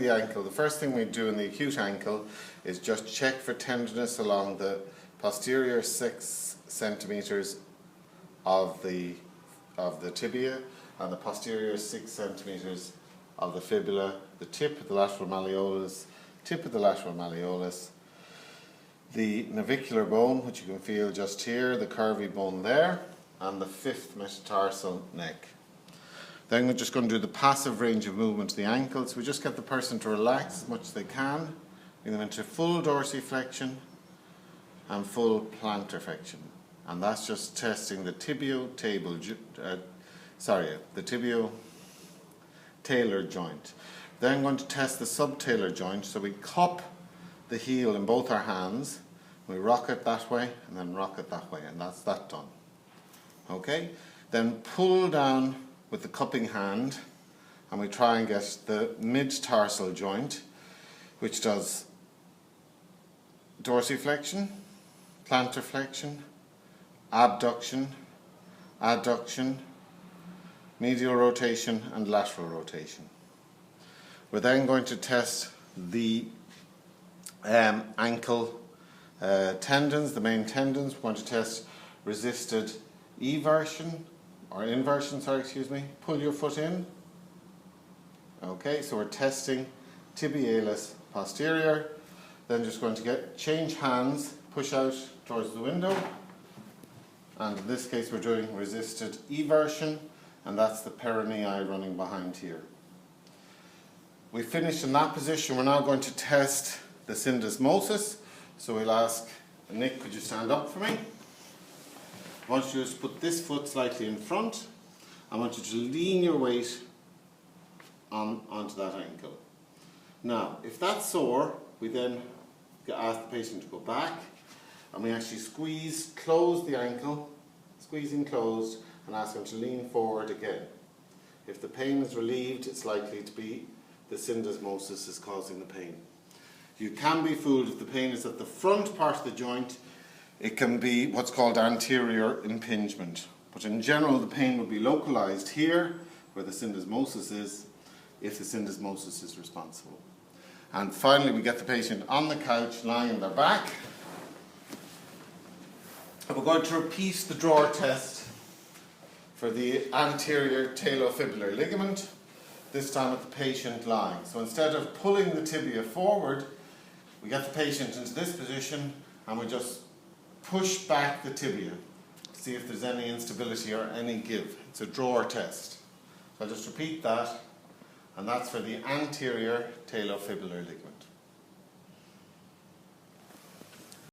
the ankle, the first thing we do in the acute ankle is just check for tenderness along the posterior 6 centimeters of the tibia and the posterior 6 centimeters of the fibula, the tip of the lateral malleolus, the navicular bone, which you can feel just here, the curvy bone there, and the 5th metatarsal neck. Then we're just going to do the passive range of movement of the ankles. We just get the person to relax as much as they can, bring them into full dorsiflexion and full plantar flexion. And that's just testing the tibio-talar joint. Then I'm going to test the subtalar joint. So we cup the heel in both our hands, we rock it that way and then rock it that way, and that's that done. Okay? Then pull down with the cupping hand and we try and get the mid-tarsal joint, which does dorsiflexion, plantar flexion, abduction, adduction, medial rotation and lateral rotation. We're then going to test the ankle tendons, the main tendons. We're going to test resisted inversion. Pull your foot in. Okay, so we're testing tibialis posterior. Then just going to change hands, push out towards the window. And in this case we're doing resisted eversion, and that's the peronei running behind here. We finished in that position. We're now going to test the syndesmosis. So we'll ask Nick, could you stand up for me? I want you to just put this foot slightly in front. I want you to lean your weight onto that ankle. Now, if that's sore, we then ask the patient to go back and we actually close the ankle, squeezing closed, and ask him to lean forward again. If the pain is relieved, it's likely to be the syndesmosis is causing the pain. You can be fooled if the pain is at the front part of the joint. It can be what's called anterior impingement. But in general, the pain would be localized here, where the syndesmosis is, if the syndesmosis is responsible. And finally, we get the patient on the couch, lying on their back. And we're going to repeat the drawer test for the anterior talofibular ligament, this time with the patient lying. So instead of pulling the tibia forward, we get the patient into this position and we just push back the tibia to see if there's any instability or any give. It's a drawer test. So I'll just repeat that, and that's for the anterior talofibular ligament.